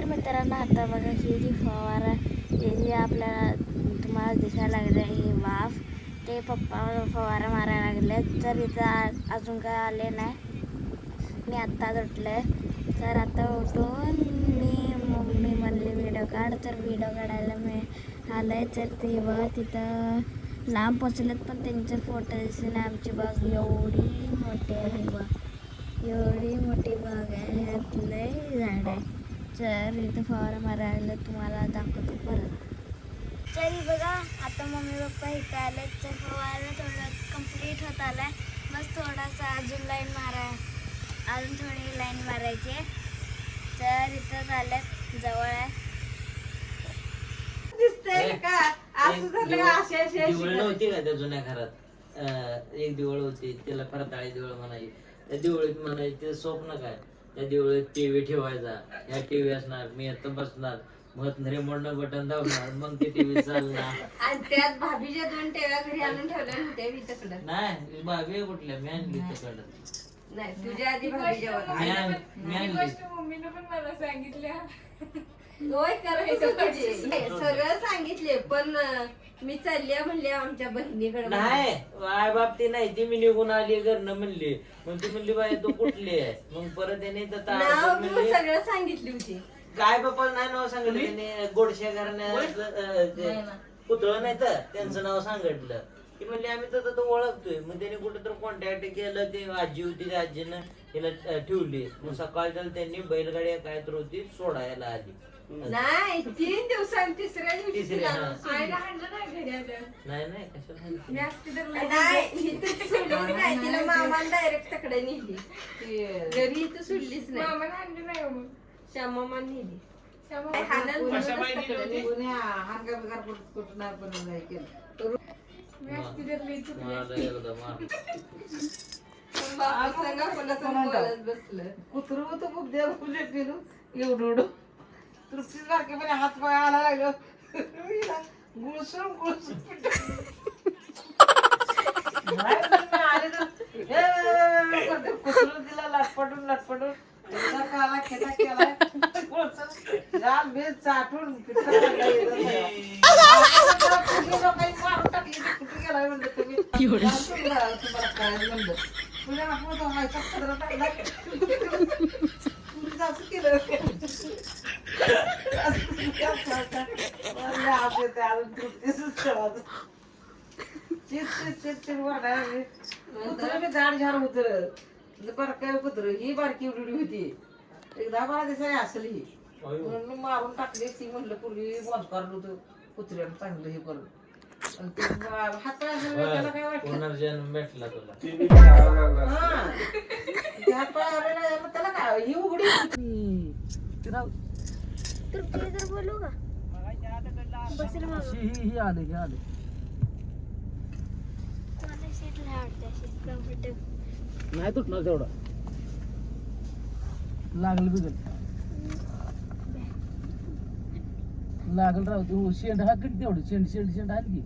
तर मित्रांनो आता बघा ही जी फवारा जी आपल्याला तुम्हाला दिसायला लागले ही वाफ ते पप्पा फवारा मारायला लागले. तर इथं अजून काय आले नाही. मी आत्ताच उठले. तर आता उठून मी मम्मी म्हणली व्हिडिओ काढ. तर व्हिडिओ काढायला मी आलं. तर ते बघा तिथं लांब पोचलेत पण त्यांचे फोटो दिसले. आमची बाग एवढी मोठी आहे बा, एवढी मोठी बाग आहे. ह्यात लय झाड आहे. तर इथं फवारा मारायला तुम्हाला दाखवतो परत. तरी बघा आता मम्मी पप्पा इथं आले. तर फवारा थोडं कंप्लीट होत आला आहे. बस थोडासा अजून लाईन अजून थोडी लाईन मारायची आहे. तर इथं आल्यात जवळ आहे. दिसतंय का असं झालं का अशा दिवळ नव्हती का त्या जुन्या घरात एक दिवळ होती त्याला परताळी दिवळ म्हणायची. त्या दिवळीत म्हणायचे ते स्वप्न काय त्या दिवळीत टीव्ही ठेवायचा. ह्या टीव्ही असणार मी आता बसणार मग रिमोटनं बटन दाबणार मग ते टीव्ही चालणार. आणि त्यात भाभीच्या 2 टेव्या घरी आणून ठेवल्या होत्या मी तिकडं. नाही भाभी कुठल्या मी आणली तिकडं. नाही तुझ्या आधी भाभीच्या मी आणली. मम्मीनं पण मला सांगितल्या. होय करायचं कधी सगळं सांगितले पण मी चालली म्हणले आमच्या बहिणीकडे. नाही आय बाप ती नाही ती मी निघून आली घरनं म्हणली. मग ती म्हणली बाई तू कुठली आहे. मग परत त्याने सगळं सांगितली होती. काय बाप्पा नाही नाव सांगितलं त्याने गोडशे घराण्याचं पुतळं नाही तर त्यांचं नाव सांगितलं की म्हणले आम्ही तर ओळखतोय. मग त्याने कुठं तर कॉन्टॅक्ट केलं. ते आजी होती त्या आजीनं तिला ठेवली. मग सकाळी त्याला त्यांनी बैलगाडी काय तर होती सोडायला आली. नाही 3 दिवसांनी तिसऱ्या दिवशी आईला हाणलं नाही घरी आल्यावर. नाही कशाला मी असते तर नाही इथं सोडली नाही तिला मामाला डायरेक्ट तकडे नेली. घरी इथं सोडलीच नाही. मामाला हाणलं नाही मग. श्यामामा नेली. श्यामा मी असते तर लई चुकले. मला एकदा मार. बापू सांगा कोणासंग बोलत बसलं. कुत्रू होतं खूप देव पूजे केलं एवढं तृप्ती सारखे पण हात पाय आला लागलो गुळसुम आले तर कुत्रू तिला लटपटून काला खेटा केलाय जाल बेस चाटून मारून टाकली कुठे गेलाय म्हणलं तुम्ही तुम्हाला काय म्हणलं तुझ्या आपण व्हायचा पदरा टाकला असं केलं झाड झाड होत बारकाय कुत्र ही बारकी उडी होती. एक 10-12 दिवसा असली ही म्हणून मारून टाकली. ती म्हणलं पूर्वी बॉन्स काढलं होतं कुत्र्यानं चांगलं हे करून. हात त्याला काय वाटलं पुनर्जन्म भेटला तुला. हात पाय आलेला त्याला काय ही उघडी तर बोलू का बसेल मागं. ही आले मला सीट नाही आवडते अशी कम्फर्टेबल. नाही तुटणार तेवढं लागल बिगल लागल राहू शेंड हा किती तेवढं शेंड आली की.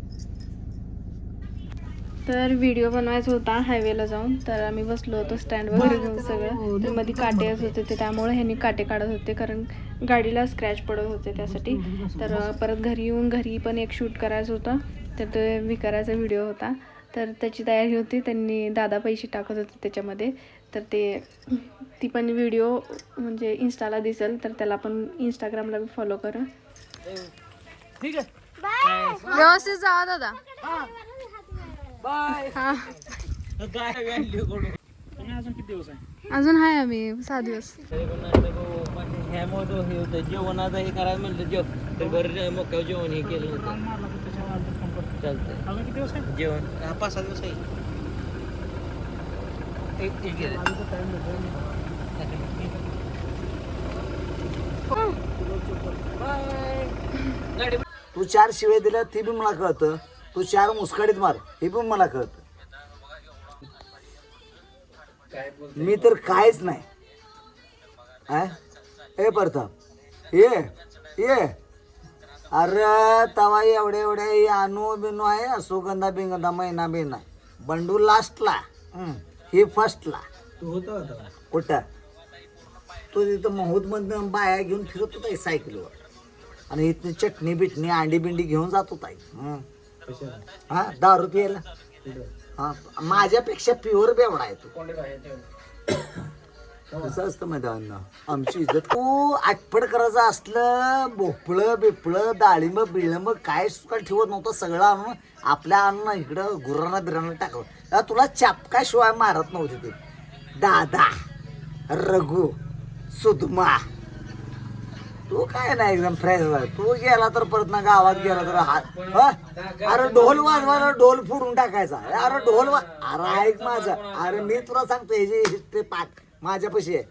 तर व्हिडिओ बनवायचा होता हायवेला जाऊन. तर आम्ही बसलो होतो स्टँड वगैरे घेऊन सगळं. तर मध्ये काटे असत होते त्यामुळे ह्यांनी काटे काढत होते कारण गाडीला स्क्रॅच पडत होते त्यासाठी. तर परत घरी येऊन घरी पण एक शूट करायचं होतं. तर ते विकाराचा व्हिडिओ होता. तर त्याची तयारी होती. त्यांनी दादा पैसे टाकत होते त्याच्यामध्ये. तर ती पण व्हिडिओ म्हणजे इन्स्टाला दिसेल. तर त्याला पण इंस्टाग्रामला बी फॉलो करा. ठीक आहे व्यवस्थित जावा दादा. बाय. हा अजून किती दिवस आहे. अजून आहे आम्ही 6 दिवस. ह्यामुळे हे होतं जेवणाचं हे करायला म्हटलं तर बरं मोकळं जेवण हे केलं होतं. चालतंय अजून किती दिवस आहे. जेवण 5-6 दिवस आहे. तू 4 शिव्या दिल्या ती पण मला कळतं. तू 4 मुस्काडीत मार हे पण मला कळतं. मी तर काहीच नाही. ए प्रताप ये अरे तवा एवढे अनु बिनू आहे. सुगंधा बिंगंधा महिना बिना बंडू लास्टला ही फर्स्टला. तू होता कुठं तो तिथं महूदमधनं बाया घेऊन फिरत होता सायकलीवर आणि इथनं चटणी बिटणी अंडी बिंडी घेऊन जात होता. हा दारू प्यायला. हा माझ्यापेक्षा प्युअर बेवडा आहे तू. कसं असतं माहिती अन्न आमची इज्जत. तू आटपट करायचं असलं भोपळं बिपळं डाळिंब बिळंब काय सुद्धा ठेवत नव्हतं. सगळं आणून आपल्या अन्न इकडं गुरांना बिरांना टाकलं. तुला चापका शिवाय मारत नव्हते ते. दादा रघु सुधमा तू काय नाही एकदम फ्रेश झाला. तू गेला तर परत ना गावात गेला तर अरे ढोल वाजवायला ढोल फोडून टाकायचा. अरे ढोल अरे ऐक माझं. अरे मी तुला सांगतो हे जे ते पाठ माझ्यापाशी आहे.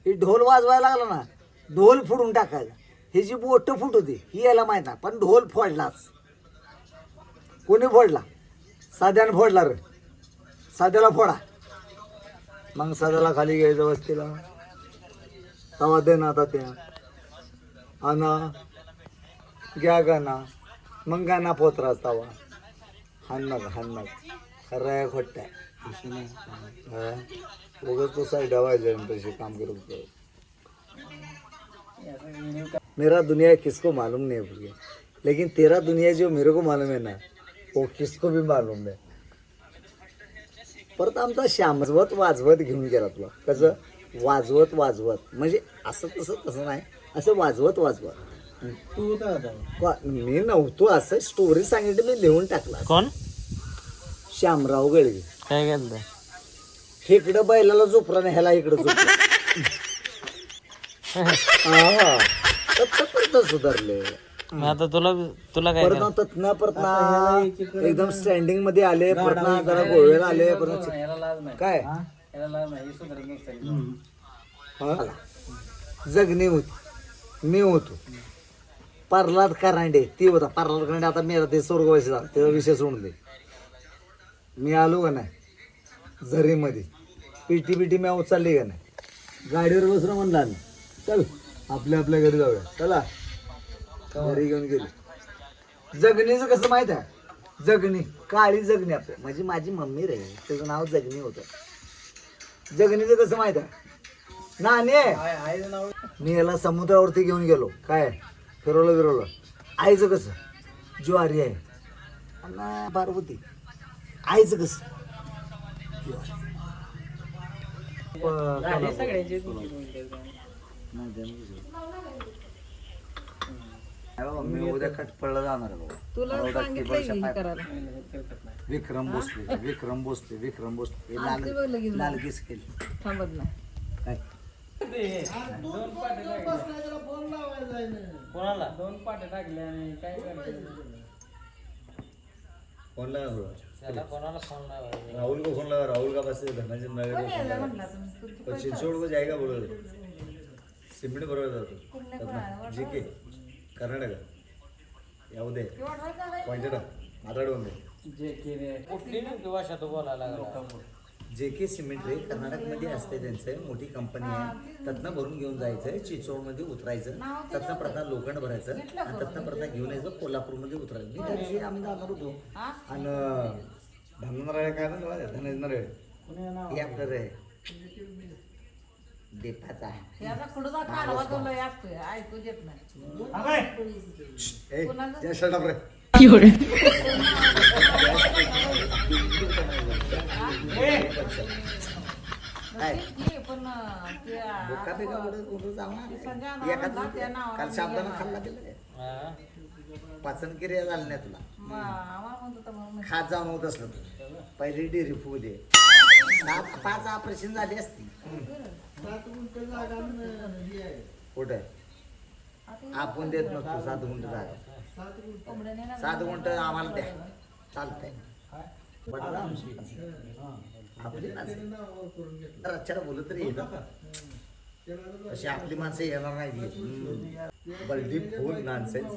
ही ढोल वाजवायला लागला ना ढोल फोडून टाकायचा. ही जी बोट फुटवते ही याला माहित नाही पण ढोल फोडलाच. कोणी फोडला? साध्याने फोडला रे. साध्याला फोडा. मग साध्याला खाली घ्यायचं वस्तीला तवा दे ना आता त्या अना घ्या गाणा मग गाणा पोतराच तवा हाणणार खरं आहे खोट्ट आहे. उगाच तो साईड व्हायचे तसे काम करत. मेरा दुनिया किसको मालूम नहीं है लेकिन तेरा दुनिया जो मेरे को मालूम है ना वो किसको भी मालूम है. परत आमचा श्यामजवत वाजवत घेऊन गेला तुला. कसं वाजवत म्हणजे असं तसं नाही असं वाजवत मी नव्हतो. असं स्टोरी सांगितलं मी लिहून टाकला. कोण? श्यामराव गळगे. काय केलं? इकडं बैलाला झोपला नाही ह्याला इकडं झोपला. सुधारले. आता तुला काय परत ना एकदम स्टँडिंग मध्ये आले. परत ना जरा गोव्याला आले. परत काय जगणी होती. मी होतो. प्रल्हाद करांडे ती होता. प्रल्हाद करांडे आता मेरा ते स्वर्गवासी झाला. त्याचा विषय सोडून दे. मी आलो का नाही झरीमध्ये पिटी मी उचलली का नाही. गाडीवर बसणं म्हणला ना चल आपल्या घरी जाऊया. चला घरी घेऊन गेली. जगणीचं कसं माहित आहे? जगणी काळी जगणी आपल्या म्हणजे माझी मम्मी रे त्याचं नाव जगणी होतं. जगणीचं कसं माहित आहे? नाणे मी याला समुद्रावरती घेऊन गेलो. काय फिरवलं आईचं कसं ज्वारी आहे आणि पार्वती. आईचं कसं मी उद्या खटपळला जाणार आहे. तुला सांगितलं करायला. विक्रम भोसले लालगीस केली. थांबत नाही. काय कोणाला? फोन लावा कोणाला फोन लावायचा? राहुल को फोन लगा. राहुल का पास धनाजी नगर को फोन लगा. चिंचोड को जाएगा बोलो. सिमडी बरोबर जातो. जीके कर्नाटक याऊ दे पॉइंटेड माताडून दे. कुठली भाषा तू बोलायला लागला? JK सिमेंट रे कर्नाटकमध्ये असते. त्यांचं मोठी कंपनी आहे. तत्न भरून घेऊन जायचं चिंचोडमध्ये उतरायचं. तत्न प्रथा लोखंड भरायचं आणि तत्न प्रथा घेऊन यायचं कोल्हापूरमध्ये उतरायचं. मी त्या दिवशी आम्ही जाणार होतो आणि धनंजय काय ना धनंजय हे आपलं रे देपाचा आहे. ऐकू देत नाही. पण काल शाब्दानं खाल्ला गेला. पाचन क्रिया झाली नाही तुला. खात जाऊन होत असलं तू पहिली डेअरी फुगू दे. 5 ऑपरेशन झाली असती. कुठे आपण देत नसतो 7 गुंठ जागा. 7 गुंठ आम्हाला द्या चालतंय. आपली माणसं बोलत तरी येतात. अशी आपली माणसं येणार नाही. बल्डी फुल नॉनसेन्स.